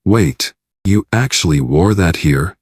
Wait, you actually wore that here?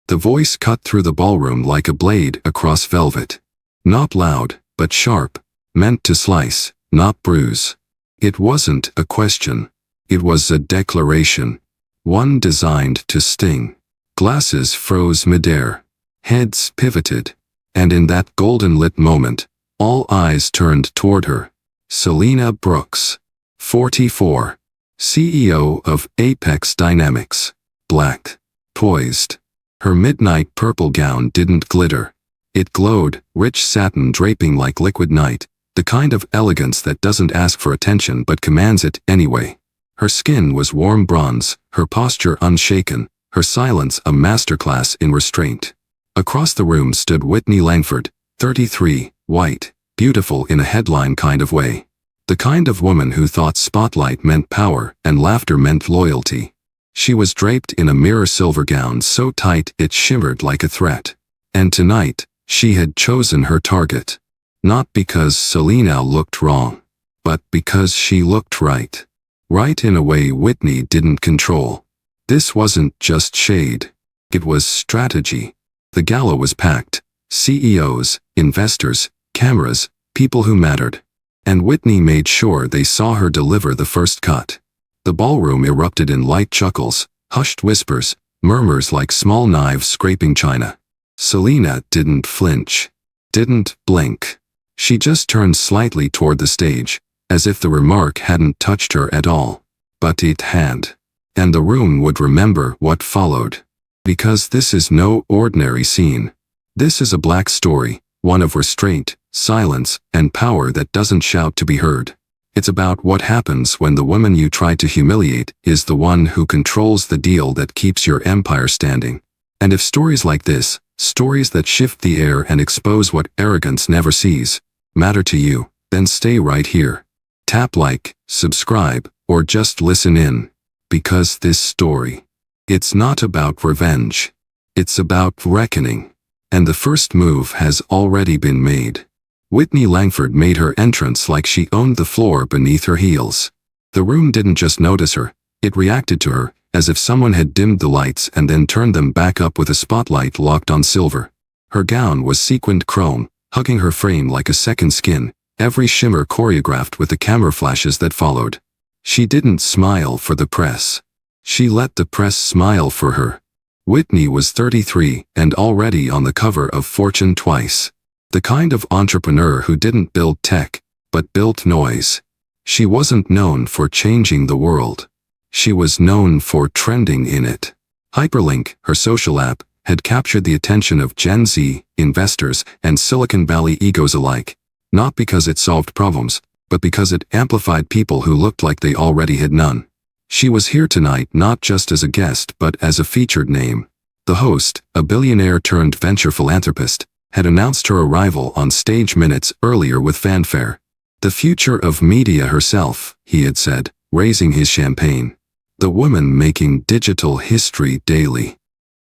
The voice cut through the ballroom like a blade across velvet. Not loud, but sharp, meant to slice, not bruise. It wasn't a question. It was a declaration. One designed to sting. Glasses froze midair. Heads pivoted. And in that golden-lit moment, all eyes turned toward her. Selena Brooks, 44. CEO of Apex Dynamics. Black. Poised. Her midnight purple gown didn't glitter. It glowed, rich satin draping like liquid night, the kind of elegance that doesn't ask for attention but commands it anyway. Her skin was warm bronze, her posture unshaken, her silence a masterclass in restraint. Across the room stood Whitney Langford, 33, white, beautiful in a headline kind of way. The kind of woman who thought spotlight meant power and laughter meant loyalty. She was draped in a mirror silver gown so tight it shimmered like a threat. And tonight, she had chosen her target. Not because Selena looked wrong, but because she looked right. Right in a way Whitney didn't control. This wasn't just shade. It was strategy. The gala was packed. CEOs, investors, cameras, people who mattered. And Whitney made sure they saw her deliver the first cut. The ballroom erupted in light chuckles, hushed whispers, murmurs like small knives scraping china. Selena didn't flinch. Didn't blink. She just turned slightly toward the stage, as if the remark hadn't touched her at all. But it had. And the room would remember what followed. Because this is no ordinary scene. This is a black story, one of restraint, silence, and power that doesn't shout to be heard. It's about what happens when the woman you try to humiliate is the one who controls the deal that keeps your empire standing. And if stories like this, stories that shift the air and expose what arrogance never sees, matter to you, then stay right here. Tap like, subscribe, or just listen in. Because this story, it's not about revenge. It's about reckoning. And the first move has already been made. Whitney Langford made her entrance like she owned the floor beneath her heels. The room didn't just notice her, it reacted to her, as if someone had dimmed the lights and then turned them back up with a spotlight locked on silver. Her gown was sequined chrome, hugging her frame like a second skin, every shimmer choreographed with the camera flashes that followed. She didn't smile for the press. She let the press smile for her. Whitney was 33 and already on the cover of Fortune twice. The kind of entrepreneur who didn't build tech, but built noise. She wasn't known for changing the world. She was known for trending in it. Hyperlink, her social app, had captured the attention of Gen Z, investors, and Silicon Valley egos alike. Not because it solved problems, but because it amplified people who looked like they already had none. She was here tonight not just as a guest but as a featured name. The host, a billionaire turned venture philanthropist, had announced her arrival on stage minutes earlier with fanfare. The future of media herself, he had said, raising his champagne. The woman making digital history daily.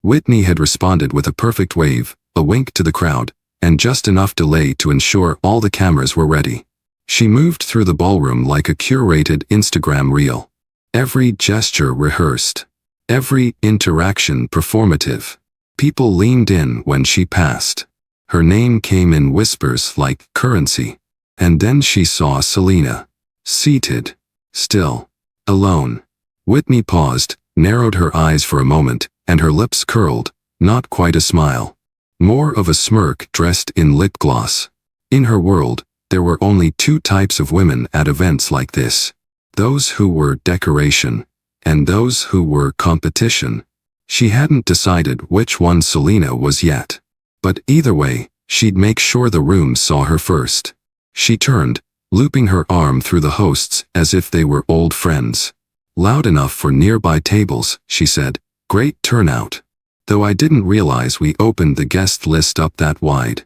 Whitney had responded with a perfect wave, a wink to the crowd, and just enough delay to ensure all the cameras were ready. She moved through the ballroom like a curated Instagram reel. Every gesture rehearsed. Every interaction performative. People leaned in when she passed. Her name came in whispers like currency. And then she saw Selena. Seated. Still. Alone. Whitney paused, narrowed her eyes for a moment, and her lips curled, not quite a smile. More of a smirk dressed in lip gloss. In her world, there were only two types of women at events like this. Those who were decoration, and those who were competition. She hadn't decided which one Selena was yet. But either way, she'd make sure the room saw her first. She turned, looping her arm through the hosts as if they were old friends. Loud enough for nearby tables, she said, "Great turnout. Though I didn't realize we opened the guest list up that wide."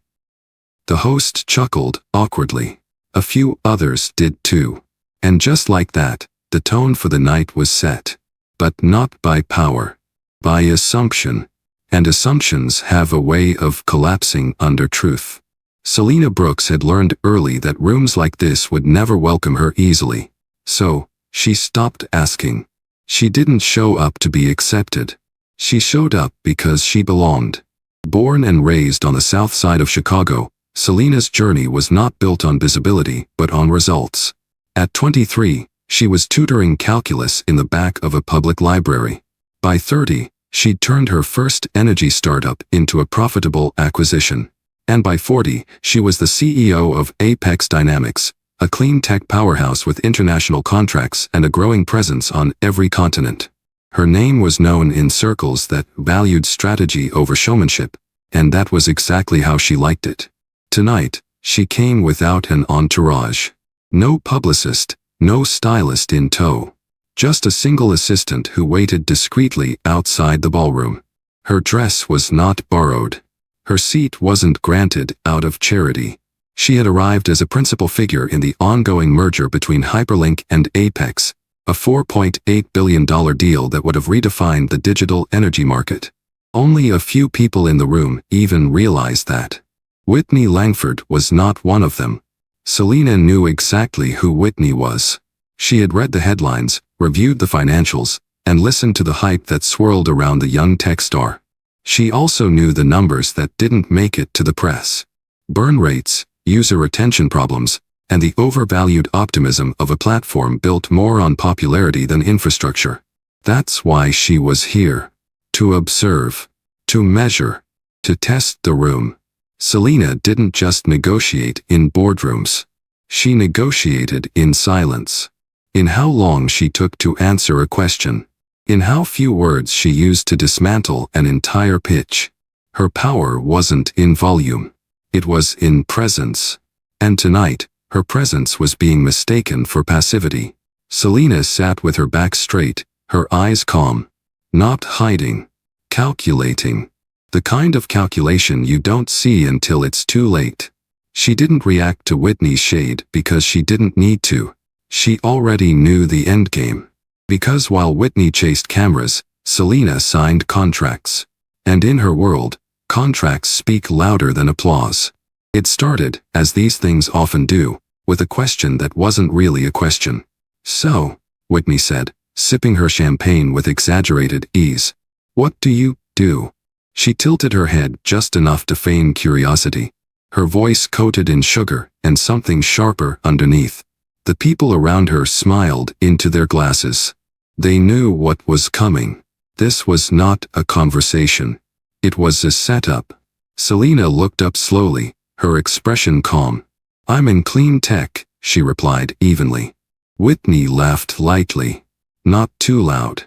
The host chuckled, awkwardly. A few others did too. And just like that, the tone for the night was set. But not by power. By assumption. And assumptions have a way of collapsing under truth. Selena Brooks had learned early that rooms like this would never welcome her easily. So, she stopped asking. She didn't show up to be accepted. She showed up because she belonged. Born and raised on the south side of Chicago, Selena's journey was not built on visibility but on results. At 23, she was tutoring calculus in the back of a public library. By 30, she'd turned her first energy startup into a profitable acquisition. And by 40, she was the CEO of Apex Dynamics, a clean tech powerhouse with international contracts and a growing presence on every continent. Her name was known in circles that valued strategy over showmanship, and that was exactly how she liked it. Tonight, she came without an entourage. No publicist, no stylist in tow. Just a single assistant who waited discreetly outside the ballroom. Her dress was not borrowed. Her seat wasn't granted out of charity. She had arrived as a principal figure in the ongoing merger between Hyperlink and Apex, a $4.8 billion deal that would have redefined the digital energy market. Only a few people in the room even realized that. Whitney Langford was not one of them. Selena knew exactly who Whitney was. She had read the headlines, reviewed the financials, and listened to the hype that swirled around the young tech star. She also knew the numbers that didn't make it to the press. Burn rates, user retention problems, and the overvalued optimism of a platform built more on popularity than infrastructure. That's why she was here. To observe, to measure, to test the room. Selena didn't just negotiate in boardrooms. She negotiated in silence. In how long she took to answer a question. In how few words she used to dismantle an entire pitch. Her power wasn't in volume. It was in presence. And tonight, her presence was being mistaken for passivity. Selena sat with her back straight, her eyes calm. Not hiding. Calculating. The kind of calculation you don't see until it's too late. She didn't react to Whitney's shade because she didn't need to. She already knew the endgame. Because while Whitney chased cameras, Selena signed contracts. And in her world, contracts speak louder than applause. It started, as these things often do, with a question that wasn't really a question. "So," Whitney said, sipping her champagne with exaggerated ease, "what do you do?" She tilted her head just enough to feign curiosity. Her voice coated in sugar and something sharper underneath. The people around her smiled into their glasses. They knew what was coming. This was not a conversation. It was a setup. Selena looked up slowly, her expression calm. "I'm in clean tech," she replied evenly. Whitney laughed lightly. Not too loud.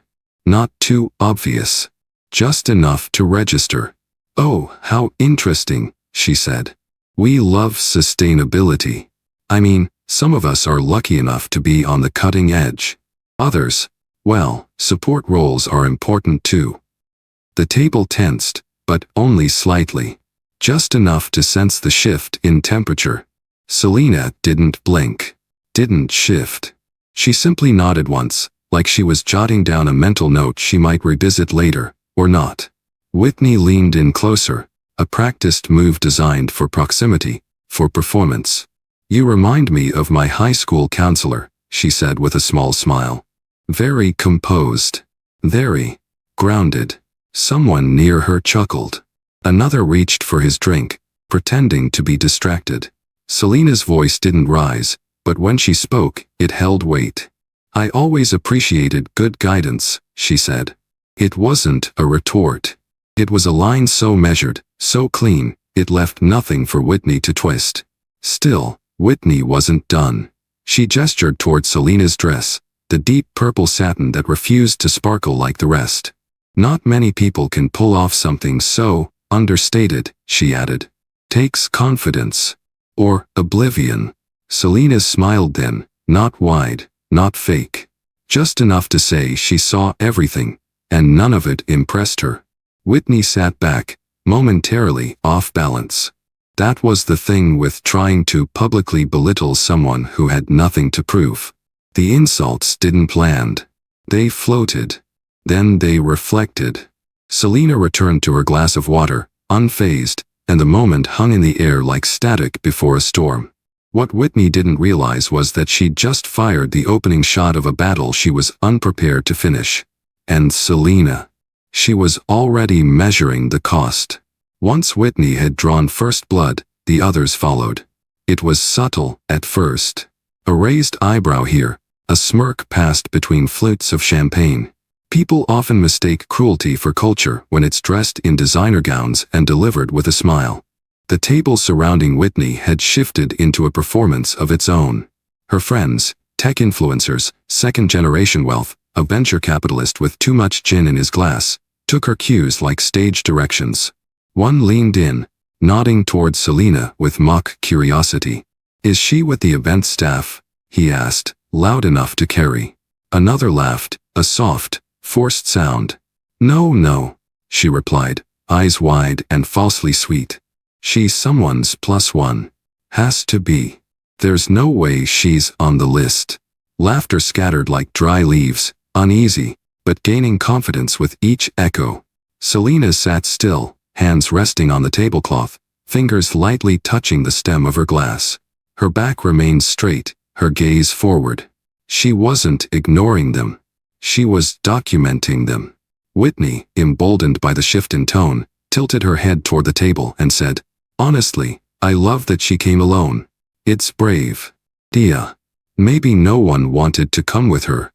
Not too obvious. Just enough to register. "Oh, how interesting," she said. "We love sustainability. I mean, some of us are lucky enough to be on the cutting edge. Others, well, support roles are important too." The table tensed, but only slightly. Just enough to sense the shift in temperature. Selena didn't blink. Didn't shift. She simply nodded once, like she was jotting down a mental note she might revisit later, or not. Whitney leaned in closer, a practiced move designed for proximity, for performance. "You remind me of my high school counselor," she said with a small smile. Very composed. Very grounded. Someone near her chuckled. Another reached for his drink, pretending to be distracted. Selena's voice didn't rise, but when she spoke, it held weight. "I always appreciated good guidance," she said. It wasn't a retort. It was a line so measured, so clean, it left nothing for Whitney to twist. Still, Whitney wasn't done. She gestured toward Selena's dress, the deep purple satin that refused to sparkle like the rest. "Not many people can pull off something so understated," she added. "Takes confidence. Or oblivion." Selena smiled then, not wide, not fake. Just enough to say she saw everything, and none of it impressed her. Whitney sat back, momentarily off balance. That was the thing with trying to publicly belittle someone who had nothing to prove. The insults didn't land. They floated. Then they reflected. Selena returned to her glass of water, unfazed, and the moment hung in the air like static before a storm. What Whitney didn't realize was that she'd just fired the opening shot of a battle she was unprepared to finish. And Selena. She was already measuring the cost. Once Whitney had drawn first blood, the others followed. It was subtle at first. A raised eyebrow here, a smirk passed between flutes of champagne. People often mistake cruelty for culture when it's dressed in designer gowns and delivered with a smile. The table surrounding Whitney had shifted into a performance of its own. Her friends, tech influencers, second-generation wealth, a venture capitalist with too much gin in his glass, took her cues like stage directions. One leaned in, nodding towards Selena with mock curiosity. "Is she with the event staff?" he asked, loud enough to carry. Another laughed, a soft, forced sound. No, she replied, eyes wide and falsely sweet. "She's someone's +1. Has to be. There's no way she's on the list." Laughter scattered like dry leaves, uneasy, but gaining confidence with each echo. Selena sat still, hands resting on the tablecloth, fingers lightly touching the stem of her glass. Her back remained straight, her gaze forward. She wasn't ignoring them. She was documenting them. Whitney, emboldened by the shift in tone, tilted her head toward the table and said, "Honestly, I love that she came alone. It's brave. Dia. Maybe no one wanted to come with her."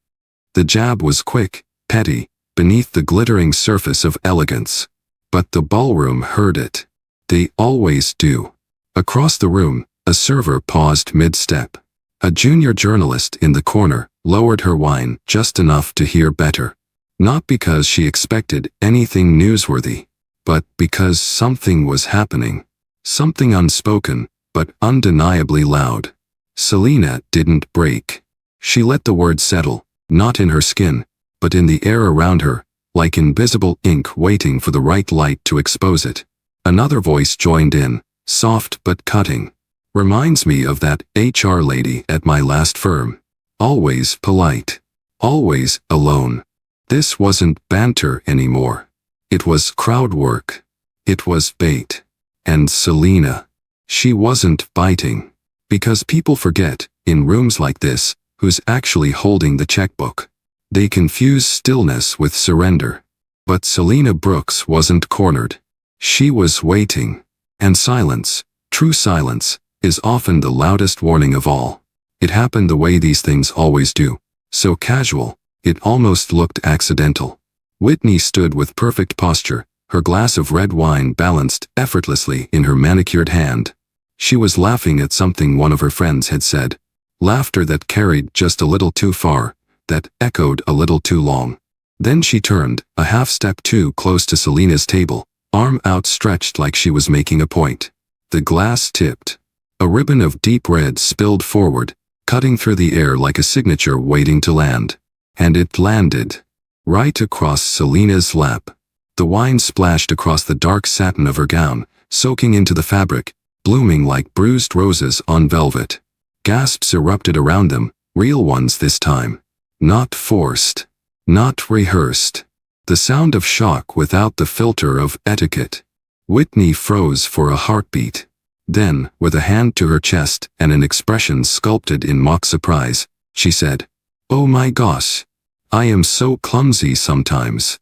The jab was quick, petty, beneath the glittering surface of elegance. But the ballroom heard it. They always do. Across the room, a server paused mid-step. A junior journalist in the corner lowered her wine just enough to hear better. Not because she expected anything newsworthy, but because something was happening. Something unspoken, but undeniably loud. Selena didn't break. She let the words settle, not in her skin, but in the air around her, like invisible ink waiting for the right light to expose it. Another voice joined in, soft but cutting. "Reminds me of that HR lady at my last firm. Always polite. Always alone." This wasn't banter anymore. It was crowd work. It was bait. And Selena. She wasn't biting. Because people forget, in rooms like this, who's actually holding the checkbook. They confuse stillness with surrender. But Selena Brooks wasn't cornered. She was waiting. And silence, true silence, is often the loudest warning of all. It happened the way these things always do. So casual, it almost looked accidental. Whitney stood with perfect posture, her glass of red wine balanced effortlessly in her manicured hand. She was laughing at something one of her friends had said. Laughter that carried just a little too far, that echoed a little too long. Then she turned, a half step too close to Selena's table, arm outstretched like she was making a point. The glass tipped. A ribbon of deep red spilled forward, cutting through the air like a signature waiting to land. And it landed. Right across Selena's lap. The wine splashed across the dark satin of her gown, soaking into the fabric, blooming like bruised roses on velvet. Gasps erupted around them, real ones this time. Not forced. Not rehearsed. The sound of shock without the filter of etiquette. Whitney froze for a heartbeat. Then, with a hand to her chest and an expression sculpted in mock surprise, she said, "Oh my gosh. I am so clumsy sometimes."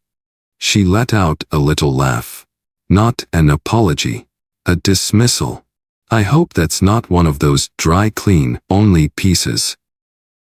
She let out a little laugh. Not an apology. A dismissal. "I hope that's not one of those dry clean only pieces."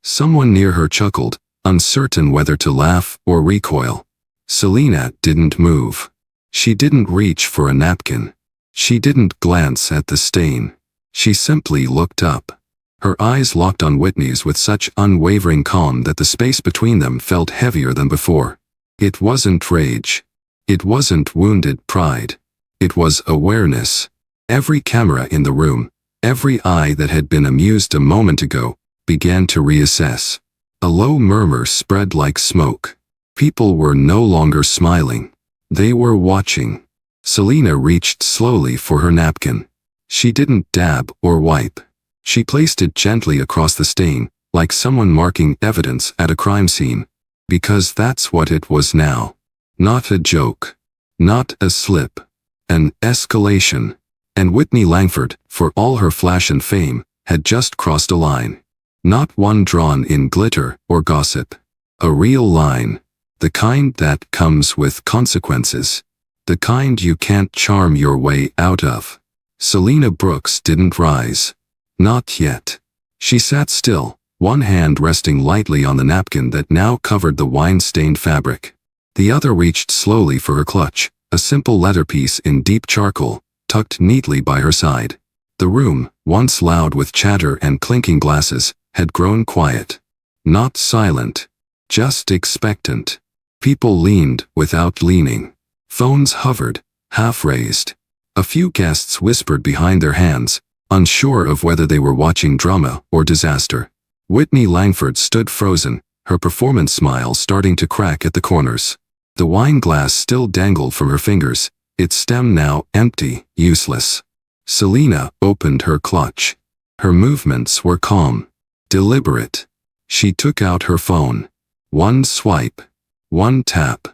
Someone near her chuckled, uncertain whether to laugh or recoil. Selena didn't move. She didn't reach for a napkin. She didn't glance at the stain. She simply looked up. Her eyes locked on Whitney's with such unwavering calm that the space between them felt heavier than before. It wasn't rage. It wasn't wounded pride. It was awareness. Every camera in the room, every eye that had been amused a moment ago, began to reassess. A low murmur spread like smoke. People were no longer smiling. They were watching. Selena reached slowly for her napkin. She didn't dab or wipe. She placed it gently across the stain, like someone marking evidence at a crime scene. Because that's what it was now. Not a joke. Not a slip. An escalation. And Whitney Langford, for all her flash and fame, had just crossed a line. Not one drawn in glitter or gossip. A real line. The kind that comes with consequences. The kind you can't charm your way out of. Selena Brooks didn't rise. Not yet. She sat still, one hand resting lightly on the napkin that now covered the wine-stained fabric. The other reached slowly for her clutch, a simple letterpiece in deep charcoal, tucked neatly by her side. The room, once loud with chatter and clinking glasses, had grown quiet. Not silent. Just expectant. People leaned without leaning. Phones hovered, half raised. A few guests whispered behind their hands, unsure of whether they were watching drama or disaster. Whitney Langford stood frozen, her performance smile starting to crack at the corners. The wine glass still dangled from her fingers, its stem now empty, useless. Selena opened her clutch. Her movements were calm, deliberate. She took out her phone. One swipe. One tap.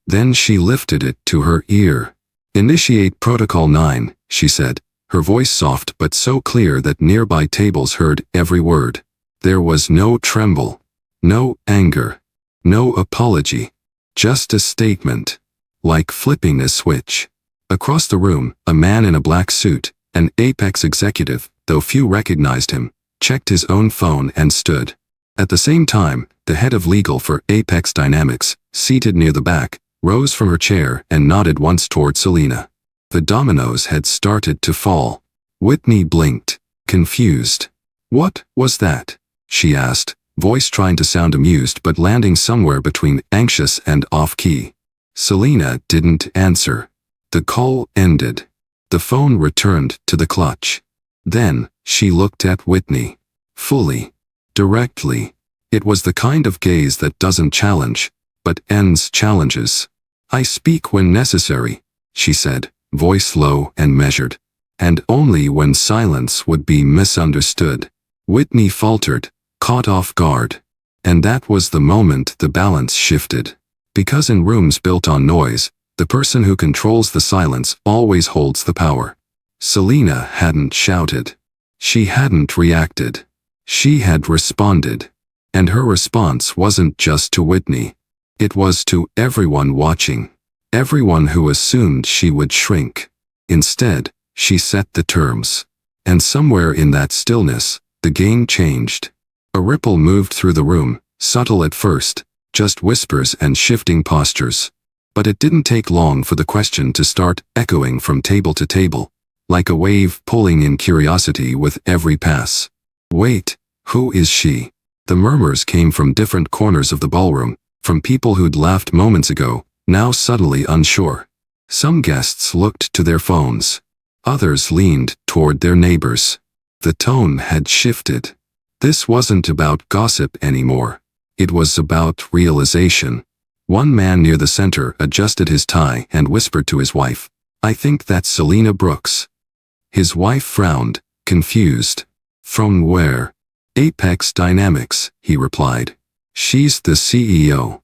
Then she lifted it to her ear. "Initiate Protocol 9, she said, her voice soft but so clear that nearby tables heard every word. There was no tremble. No anger. No apology. Just a statement. Like flipping a switch. Across the room, a man in a black suit, an Apex executive, though few recognized him, checked his own phone and stood. At the same time, the head of legal for Apex Dynamics, seated near the back, rose from her chair and nodded once toward Selena. The dominoes had started to fall. Whitney blinked, confused. "What was that?" she asked, voice trying to sound amused but landing somewhere between anxious and off-key. Selena didn't answer. The call ended. The phone returned to the clutch. Then, she looked at Whitney. Fully. Directly. It was the kind of gaze that doesn't challenge, but ends challenges. "I speak when necessary," she said, voice low and measured. And only when silence would be misunderstood. Whitney faltered, caught off guard. And that was the moment the balance shifted. Because in rooms built on noise, the person who controls the silence always holds the power. Selena hadn't shouted. She hadn't reacted. She had responded. And her response wasn't just to Whitney. It was to everyone watching. Everyone who assumed she would shrink. Instead, she set the terms. And somewhere in that stillness, the game changed. A ripple moved through the room, subtle at first, just whispers and shifting postures. But it didn't take long for the question to start echoing from table to table, like a wave pulling in curiosity with every pass. "Wait, who is she?" The murmurs came from different corners of the ballroom, from people who'd laughed moments ago, now suddenly unsure. Some guests looked to their phones. Others leaned toward their neighbors. The tone had shifted. This wasn't about gossip anymore. It was about realization. One man near the center adjusted his tie and whispered to his wife, "I think that's Selena Brooks." His wife frowned, confused. "From where?" "Apex Dynamics," he replied. "She's the CEO."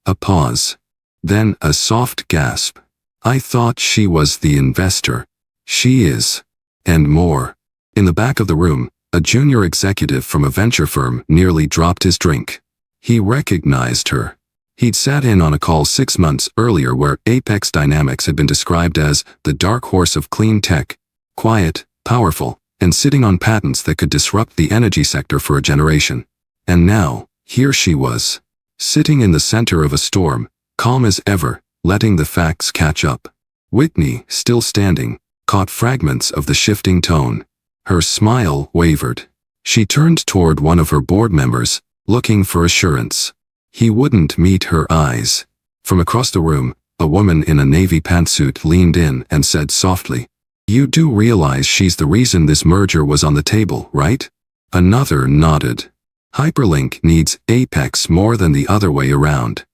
A pause. Then a soft gasp. "I thought she was the investor." "She is. And more." In the back of the room, a junior executive from a venture firm nearly dropped his drink. He recognized her. He'd sat in on a call 6 months earlier where Apex Dynamics had been described as the dark horse of clean tech, quiet, powerful, and sitting on patents that could disrupt the energy sector for a generation. And now, here she was, sitting in the center of a storm, calm as ever, letting the facts catch up. Whitney, still standing, caught fragments of the shifting tone. Her smile wavered. She turned toward one of her board members, looking for assurance. He wouldn't meet her eyes. From across the room, a woman in a navy pantsuit leaned in and said softly, "You do realize she's the reason this merger was on the table, right?" Another nodded. Hyperlink needs Apex more than the other way around.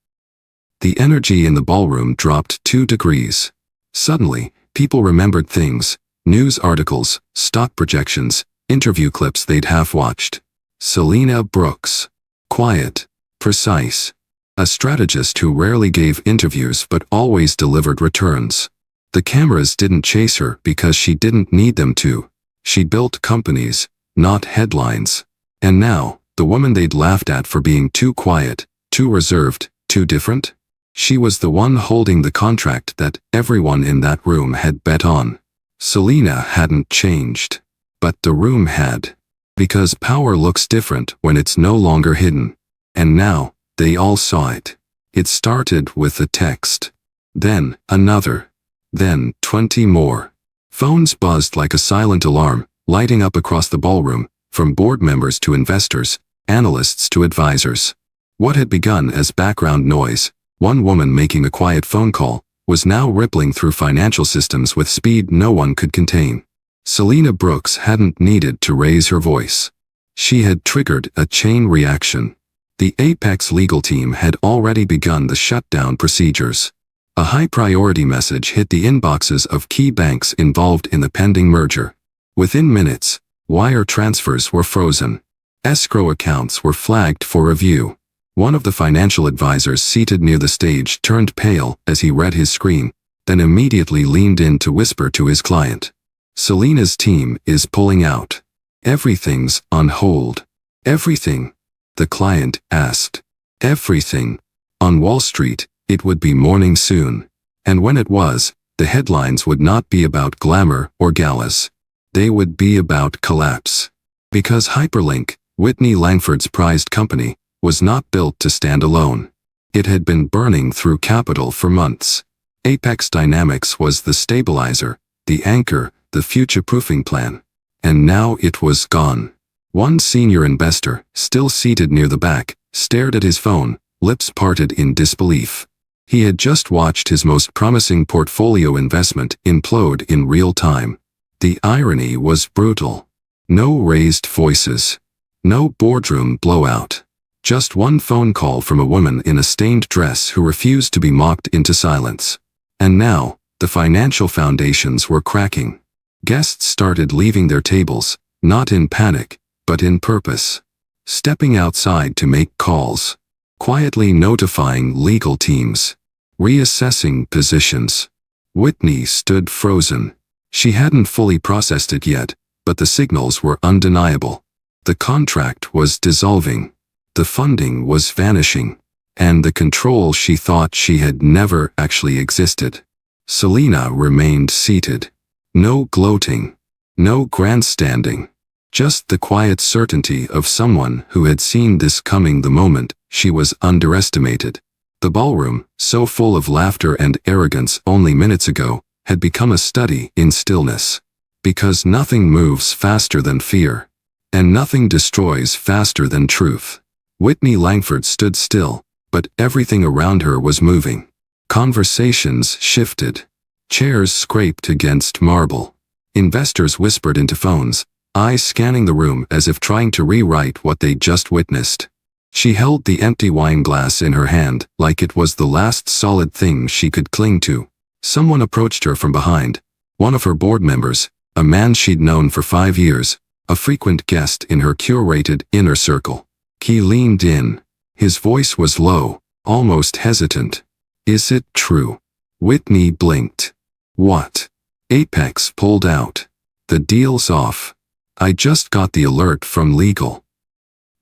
The energy in the ballroom dropped 2 degrees. Suddenly, people remembered things, news articles, stock projections, interview clips they'd half-watched. Selena Brooks. Quiet. Precise. A strategist who rarely gave interviews but always delivered returns. The cameras didn't chase her because she didn't need them to. She built companies, not headlines. And now, the woman they'd laughed at for being too quiet, too reserved, too different? She was the one holding the contract that everyone in that room had bet on. Selena hadn't changed. But the room had. Because power looks different when it's no longer hidden. And now, they all saw it. It started with a text. Then, another. Then, 20 more. Phones buzzed like a silent alarm, lighting up across the ballroom, from board members to investors, analysts to advisors. What had begun as background noise, one woman making a quiet phone call, was now rippling through financial systems with speed no one could contain. Selena Brooks hadn't needed to raise her voice. She had triggered a chain reaction. The Apex legal team had already begun the shutdown procedures. A high-priority message hit the inboxes of key banks involved in the pending merger. Within minutes, wire transfers were frozen. Escrow accounts were flagged for review. One of the financial advisors seated near the stage turned pale as he read his screen, then immediately leaned in to whisper to his client. Selena's team is pulling out. Everything's on hold. Everything? The client asked. Everything. On Wall Street, it would be morning soon. And when it was, the headlines would not be about glamour or galas. They would be about collapse. Because Hyperlink, Whitney Langford's prized company, was not built to stand alone. It had been burning through capital for months. Apex Dynamics was the stabilizer, the anchor, the future-proofing plan. And now it was gone. One senior investor, still seated near the back, stared at his phone, lips parted in disbelief. He had just watched his most promising portfolio investment implode in real time. The irony was brutal. No raised voices. No boardroom blowout. Just one phone call from a woman in a stained dress who refused to be mocked into silence. And now, the financial foundations were cracking. Guests started leaving their tables, not in panic, but in purpose. Stepping outside to make calls. Quietly notifying legal teams. Reassessing positions. Whitney stood frozen. She hadn't fully processed it yet, but the signals were undeniable. The contract was dissolving. The funding was vanishing. And the control she thought she had never actually existed. Selena remained seated. No gloating. No grandstanding. Just the quiet certainty of someone who had seen this coming the moment she was underestimated. The ballroom, so full of laughter and arrogance only minutes ago, had become a study in stillness. Because nothing moves faster than fear. And nothing destroys faster than truth. Whitney Langford stood still, but everything around her was moving. Conversations shifted. Chairs scraped against marble. Investors whispered into phones, eyes scanning the room as if trying to rewrite what they'd just witnessed. She held the empty wine glass in her hand like it was the last solid thing she could cling to. Someone approached her from behind. One of her board members, a man she'd known for 5 years, a frequent guest in her curated inner circle. He leaned in. His voice was low, almost hesitant. Is it true? Whitney blinked. What? Apex pulled out. The deal's off. I just got the alert from legal.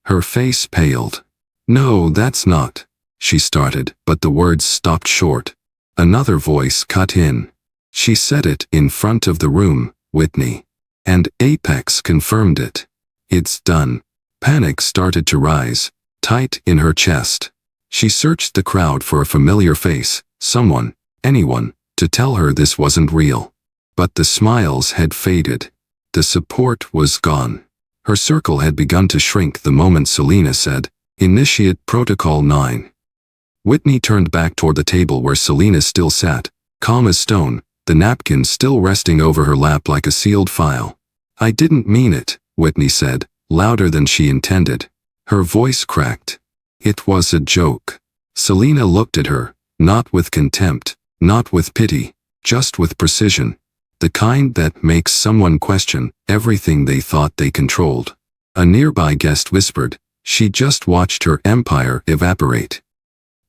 Her face paled. No, that's not. She started, but the words stopped short. Another voice cut in. She said it in front of the room, Whitney. And Apex confirmed it. It's done. Panic started to rise, tight in her chest. She searched the crowd for a familiar face, someone, anyone, to tell her this wasn't real. But the smiles had faded. The support was gone. Her circle had begun to shrink the moment Selena said, "Initiate Protocol 9." Whitney turned back toward the table where Selena still sat, calm as stone, the napkin still resting over her lap like a sealed file. I didn't mean it, Whitney said, louder than she intended. Her voice cracked. It was a joke. Selena looked at her, not with contempt, not with pity, just with precision. The kind that makes someone question everything they thought they controlled. A nearby guest whispered, she just watched her empire evaporate.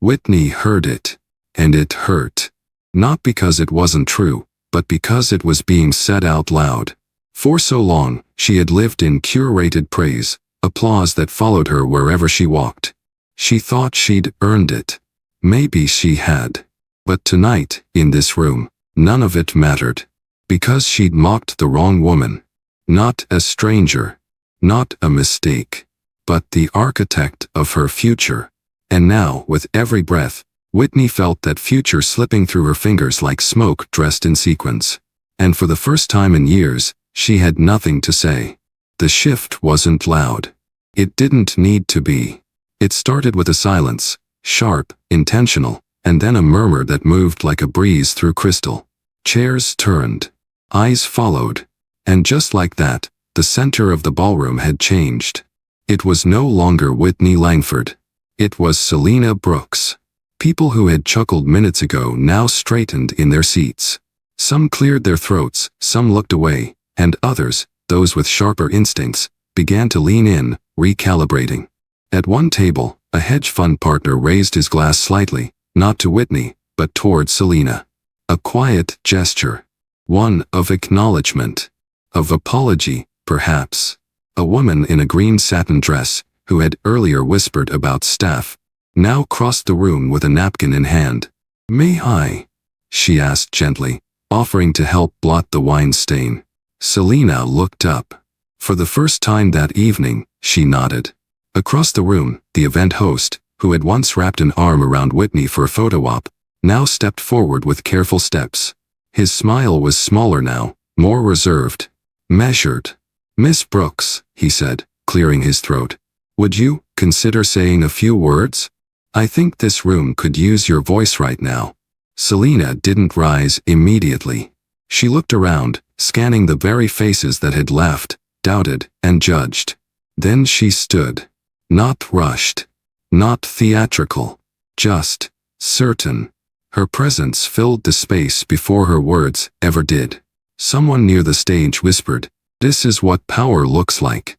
Whitney heard it. And it hurt. Not because it wasn't true, but because it was being said out loud. For so long, she had lived in curated praise, applause that followed her wherever she walked. She thought she'd earned it. Maybe she had. But tonight, in this room, none of it mattered. Because she'd mocked the wrong woman. Not a stranger. Not a mistake. But the architect of her future. And now, with every breath, Whitney felt that future slipping through her fingers like smoke dressed in sequins. And for the first time in years, she had nothing to say. The shift wasn't loud. It didn't need to be. It started with a silence, sharp, intentional, and then a murmur that moved like a breeze through crystal. Chairs turned. Eyes followed. And just like that, the center of the ballroom had changed. It was no longer Whitney Langford. It was Selena Brooks. People who had chuckled minutes ago now straightened in their seats. Some cleared their throats, some looked away, and others, those with sharper instincts, began to lean in, recalibrating. At one table, a hedge fund partner raised his glass slightly, not to Whitney, but toward Selena. A quiet gesture. One of acknowledgement. Of apology, perhaps. A woman in a green satin dress, who had earlier whispered about staff, now crossed the room with a napkin in hand. "May I?" she asked gently, offering to help blot the wine stain. Selena looked up. For the first time that evening, she nodded. Across the room, the event host, who had once wrapped an arm around Whitney for a photo op, now stepped forward with careful steps. His smile was smaller now, more reserved. Measured. "Miss Brooks," he said, clearing his throat. "Would you consider saying a few words? I think this room could use your voice right now." Selena didn't rise immediately. She looked around, scanning the very faces that had laughed, doubted, and judged. Then she stood. Not rushed. Not theatrical. Just certain. Her presence filled the space before her words ever did. Someone near the stage whispered, "This is what power looks like."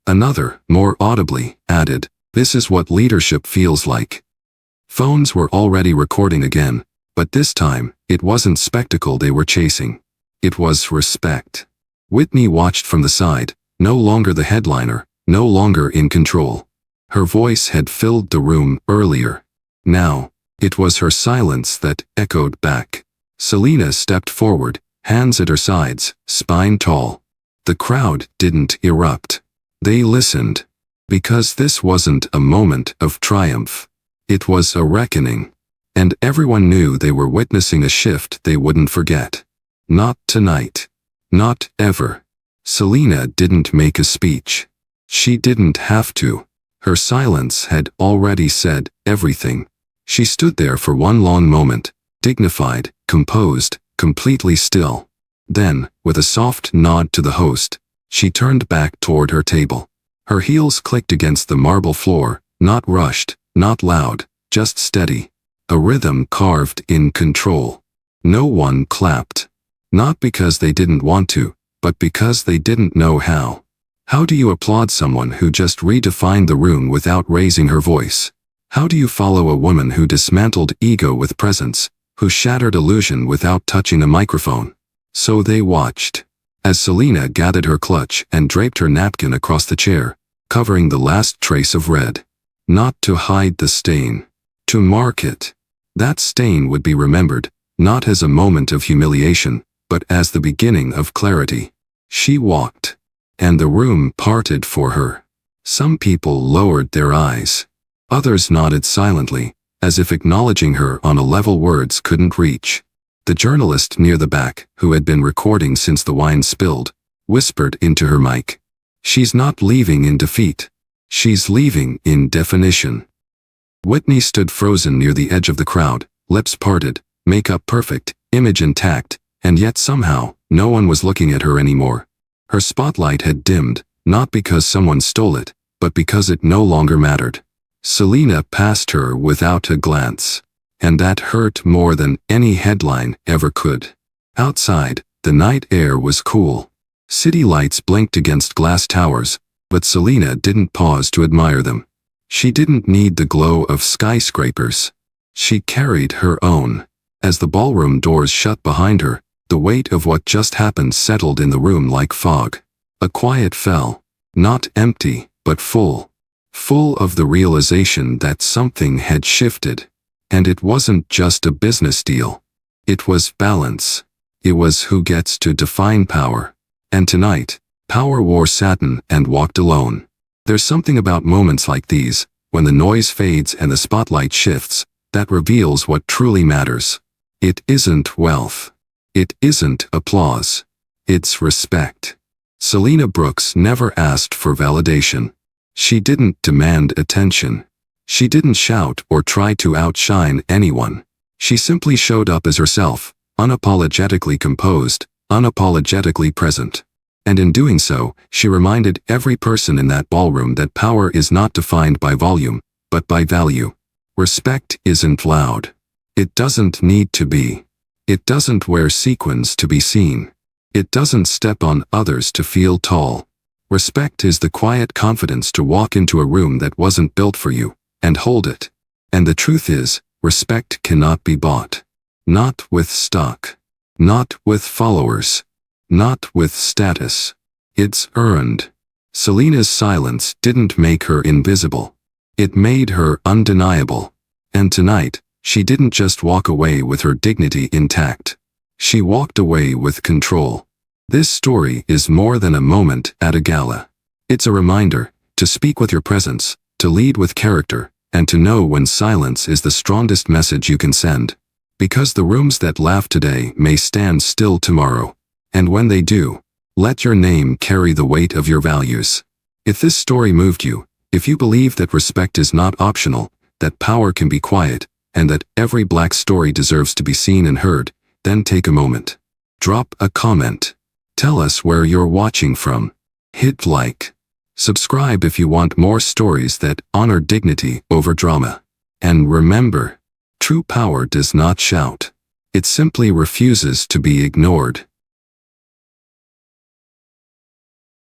Another, more audibly, added, "This is what leadership feels like." Phones were already recording again, but this time, it wasn't spectacle they were chasing. It was respect. Whitney watched from the side, no longer the headliner, no longer in control. Her voice had filled the room earlier. Now, it was her silence that echoed back. Selena stepped forward, hands at her sides, spine tall. The crowd didn't erupt. They listened. Because this wasn't a moment of triumph. It was a reckoning. And everyone knew they were witnessing a shift they wouldn't forget. Not tonight. Not ever. Selena didn't make a speech. She didn't have to. Her silence had already said everything. She stood there for one long moment, dignified, composed, completely still. Then, with a soft nod to the host, she turned back toward her table. Her heels clicked against the marble floor, not rushed, not loud, just steady. A rhythm carved in control. No one clapped. Not because they didn't want to, but because they didn't know how. How do you applaud someone who just redefined the room without raising her voice? How do you follow a woman who dismantled ego with presence, who shattered illusion without touching a microphone? So they watched. As Selena gathered her clutch and draped her napkin across the chair, covering the last trace of red. Not to hide the stain. To mark it. That stain would be remembered, not as a moment of humiliation, but as the beginning of clarity. She walked. And the room parted for her. Some people lowered their eyes. Others nodded silently, as if acknowledging her on a level words couldn't reach. The journalist near the back, who had been recording since the wine spilled, whispered into her mic. "She's not leaving in defeat. She's leaving in definition." Whitney stood frozen near the edge of the crowd, lips parted, makeup perfect, image intact, and yet somehow, no one was looking at her anymore. Her spotlight had dimmed, not because someone stole it, but because it no longer mattered. Selena passed her without a glance. And that hurt more than any headline ever could. Outside, the night air was cool. City lights blinked against glass towers, but Selena didn't pause to admire them. She didn't need the glow of skyscrapers. She carried her own. As the ballroom doors shut behind her, The weight of what just happened settled in the room like fog. A quiet fell, not empty, but full. Full of the realization that something had shifted. And it wasn't just a business deal. It was balance. It was who gets to define power. And tonight, power wore satin and walked alone. There's something about moments like these, when the noise fades and the spotlight shifts, that reveals what truly matters. It isn't wealth. It isn't applause. It's respect. Selena Brooks never asked for validation. She didn't demand attention. She didn't shout or try to outshine anyone. She simply showed up as herself, unapologetically composed, unapologetically present. And in doing so, she reminded every person in that ballroom that power is not defined by volume, but by value. Respect isn't loud. It doesn't need to be. It doesn't wear sequins to be seen. It doesn't step on others to feel tall. Respect is the quiet confidence to walk into a room that wasn't built for you, and hold it. And the truth is, respect cannot be bought. Not with stock. Not with followers. Not with status. It's earned. Selena's silence didn't make her invisible. It made her undeniable. And tonight, she didn't just walk away with her dignity intact. She walked away with control. This story is more than a moment at a gala. It's a reminder to speak with your presence, to lead with character, and to know when silence is the strongest message you can send. Because the rooms that laugh today may stand still tomorrow. And when they do, let your name carry the weight of your values. If this story moved you, if you believe that respect is not optional, that power can be quiet, and that every Black story deserves to be seen and heard, then take a moment. Drop a comment. Tell us where you're watching from. Hit like. Subscribe if you want more stories that honor dignity over drama. And remember, true power does not shout. It simply refuses to be ignored.